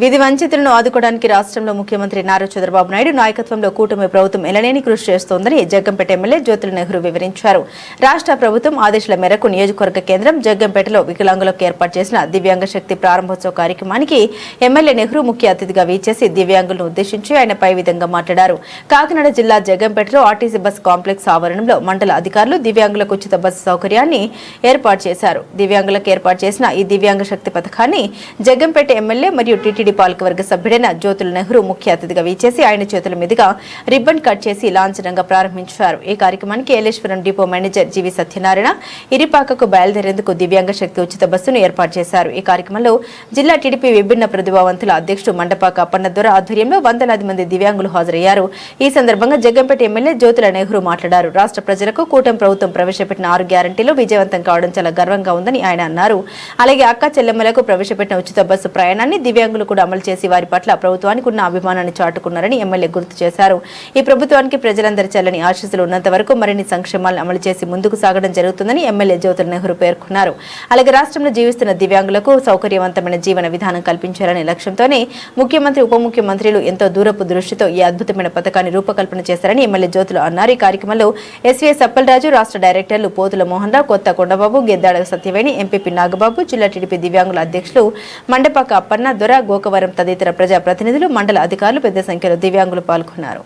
విధి వంచితులను ఆదుకోవడానికి రాష్ట్రంలో ముఖ్యమంత్రి నారా చంద్రబాబు నాయుడు నాయకత్వంలో కూటమి ప్రభుత్వం ఎనలేని కృషి చేస్తోందని జగ్గంపేట ఎమ్మెల్యే జ్యోతుల నెహ్రూ వివరించారు. రాష్ట్ర ప్రభుత్వం ఆదేశాల మేరకు నియోజకవర్గ కేంద్రం జగ్గంపేటలో వికలాంగులకు ఏర్పాటు చేసిన దివ్యాంగ శక్తి ప్రారంభోత్సవ కార్యక్రమానికి ఎమ్మెల్యే నెహ్రూ ముఖ్య అతిథిగా వీచేసి దివ్యాంగులను ఉద్దేశించి ఆయన పై విధంగా మాట్లాడారు. కాకినాడ జిల్లా జగ్గంపేటలో ఆర్టీసీ బస్ కాంప్లెక్స్ ఆవరణంలో మండల అధికారులు దివ్యాంగులకు ఉచిత బస్సు సౌకర్యాన్ని ఏర్పాటు చేశారు. దివ్యాంగులకు ఏర్పాటు చేసిన ఈ దివ్యాంగ శక్తి పథకాన్ని జగ్గంపేట ఎమ్మెల్యే మరియు టీటీడీ పాలకవర్గ సభ్యుడైన జ్యోతుల నెహ్రూ ముఖ్య అతిథిగా వీచేసి ఆయన చేతుల మీదుగా రిబ్బన్ కట్ చేసి లాంఛనంగా ప్రారంభించారు. ఈ కార్యక్రమానికి ఏలేశ్వరం డిపో మేనేజర్ జీవి సత్యనారాయణ ఇరిపాకకు బయలుదేరేందుకు దివ్యాంగ శక్తి ఉచిత బస్సును ఏర్పాటు చేశారు. ఈ కార్యక్రమంలో జిల్లా టీడీపీ విభిన్న ప్రతిభావంతుల అధ్యక్షుడు మండపాక అప్పన్నదొర ఆధ్వర్యంలో వందలాది మంది దివ్యాంగులు హాజరయ్యారు. ఈ సందర్భంగా జగ్గంపేట ఎమ్మెల్యే జ్యోతుల నెహ్రూ మాట్లాడారు. రాష్ట్ర ప్రజలకు కూటమి ప్రభుత్వం ప్రవేశపెట్టిన 6 గ్యారంటీలు విజయవంతం కావడం చాలా గర్వంగా ఉందని ఆయన అన్నారు. అలాగే అక్క చెల్లెమ్మలకు ప్రవేశపెట్టిన ఉచిత బస్సు ప్రయాణాన్ని దివ్యాంగులు కూడా అమలు చేసి వారి పట్ల ప్రభుత్వానికి ఉన్న అభిమానాన్ని చాటుకున్నారని ఎమ్మెల్యే గుర్తు చేశారు. ఈ ప్రభుత్వానికి ప్రజలందరి చల్లని ఆశీస్సులు ఉన్నంత వరకు మరిన్ని సంక్షేమాలను అమలు చేసి ముందుకు సాగడం జరుగుతుందని ఎమ్మెల్యే జ్యోతుల నెహ్రూ పేర్కొన్నారు. అలాగే రాష్ట్రంలో జీవిస్తున్న దివ్యాంగులకు సౌకర్యవంతమైన జీవన విధానం కల్పించాలనే లక్ష్యంతోనే ముఖ్యమంత్రి ఉప ముఖ్యమంత్రులు ఎంతో దూరపు దృష్టితో ఈ అద్భుతమైన పథకాన్ని రూపకల్పన చేశారని ఎమ్మెల్యే జ్యోతులు అన్నారు. ఈ కార్యక్రమంలో ఎస్వీఎస్ అప్పలరాజు, రాష్ట్ర డైరెక్టర్లు పోతుల మోహన్ రావు, కొత్త కొండబాబు, గెద్దాడ సత్యవేణి, ఎంపీపీ నాగబాబు, జిల్లా టీడీపీ దివ్యాంగుల అధ్యక్షులు మండపాక అప్పన్న దొర, గోకవరం తదితర ప్రజాప్రతినిధులు, మండల అధికారులు పెద్ద సంఖ్యలో దివ్యాంగులు పాల్గొన్నారు.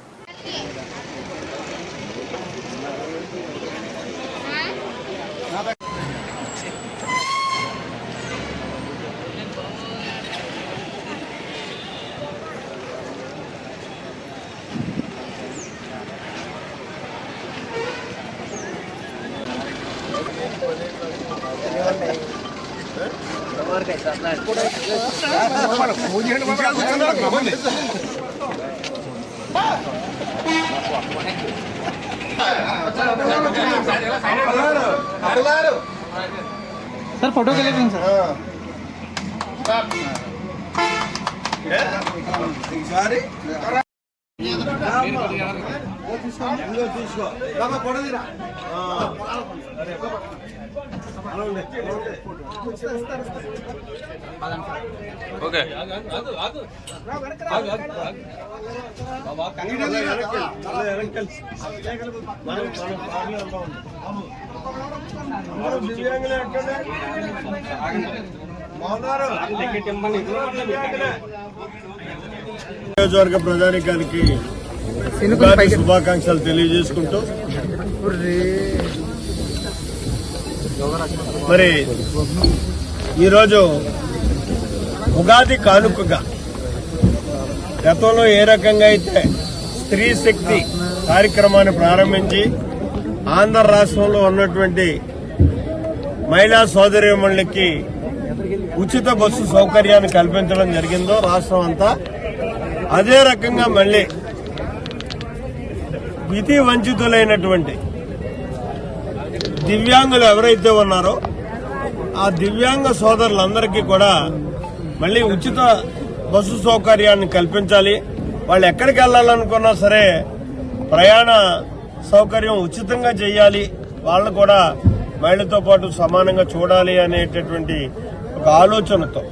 सर फोटो के लिए सर ओके నియోజకవర్గ ప్రజానికానికి శుభాకాంక్షలు తెలియజేసుకుంటూ మరి ఈరోజు ఉగాది కానుకగా గతంలో ఏ రకంగా అయితే స్త్రీ శక్తి కార్యక్రమాన్ని ప్రారంభించి ఆంధ్ర రాష్ట్రంలో ఉన్నటువంటి మహిళా సోదరీమణులకి ఉచిత బస్సు సౌకర్యాన్ని కల్పించడం జరిగిందో రాష్ట్రం అంతా, అదే రకంగా మళ్ళీ విధి వంచితులైనటువంటి దివ్యాంగులు ఎవరైతే ఉన్నారో ఆ దివ్యాంగ సోదరులందరికీ కూడా మళ్ళీ ఉచిత బస్సు సౌకర్యాన్ని కల్పించాలి. వాళ్ళు ఎక్కడికి వెళ్లాలనుకున్నా సరే ప్రయాణ సౌకర్యం ఉచితంగా చేయాలి, వాళ్ళు కూడా మహిళతో పాటు సమానంగా చూడాలి అనేటటువంటి ఒక ఆలోచనతో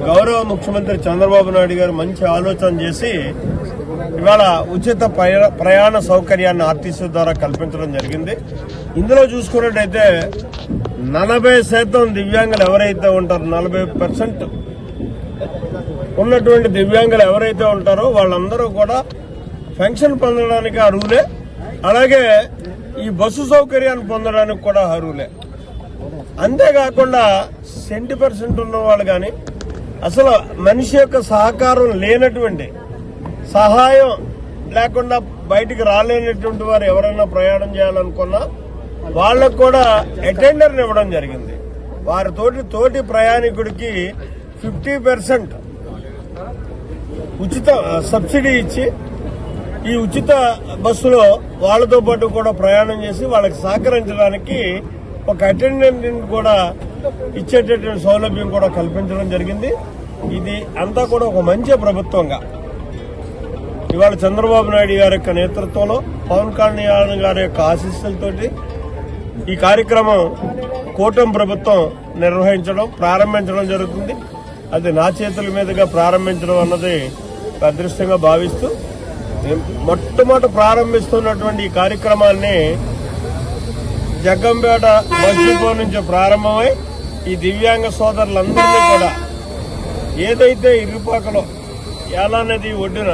గౌరవ ముఖ్యమంత్రి చంద్రబాబు నాయుడు గారు మంచి ఆలోచన చేసి ఇవాళ ఉచిత ప్రయాణ సౌకర్యాన్ని ఆర్టీసీ ద్వారా కల్పించడం జరిగింది. ఇందులో చూసుకున్నట్టయితే 40% దివ్యాంగులు ఎవరైతే ఉంటారో 40% ఉన్నటువంటి దివ్యాంగులు ఎవరైతే ఉంటారో వాళ్ళందరూ కూడా పెన్షన్ పొందడానికి అర్హులే, అలాగే ఈ బస్సు సౌకర్యాన్ని పొందడానికి కూడా అర్హులే. అంతేకాకుండా 20% ఉన్న వాళ్ళు కానీ అసలు మనిషి యొక్క సహకారం లేనటువంటి, సహాయం లేకుండా బయటికి రాలేనటువంటి వారు ఎవరైనా ప్రయాణం చేయాలనుకున్నా వాళ్ళకు కూడా అటెండర్ని ఇవ్వడం జరిగింది. వారి తోటి ప్రయాణికుడికి 50% ఉచిత సబ్సిడీ ఇచ్చి ఈ ఉచిత బస్సులో వాళ్ళతో పాటు కూడా ప్రయాణం చేసి వాళ్ళకి సహకరించడానికి ఒక అటెండెంట్ కూడా ఇచ్చేటటువంటి సౌలభ్యం కూడా కల్పించడం జరిగింది. ఇది అంతా కూడా ఒక మంచి ప్రభుత్వంగా ఇవాళ చంద్రబాబు నాయుడు గారి యొక్క నేతృత్వంలో, పవన్ కళ్యాణ్ గారి యొక్క ఆశీస్సులతోటి ఈ కార్యక్రమం కూటమి ప్రభుత్వం ప్రారంభించడం జరుగుతుంది. అది నా చేతుల మీదుగా ప్రారంభించడం అన్నది అదృష్టంగా భావిస్తూ మొట్టమొదట ప్రారంభిస్తున్నటువంటి ఈ కార్యక్రమాన్ని జగ్గంపేట బస్ డిపో నుంచి ప్రారంభమై ఈ దివ్యాంగ సోదరులందరినీ కూడా ఏదైతే ఇరుపాకలో యాలా నది ఒడ్డున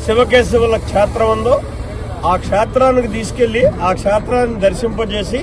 శివకేశవుల క్షేత్రం ఉందో ఆ క్షేత్రానికి తీసుకెళ్లి ఆ క్షేత్రాన్ని దర్శింపజేసి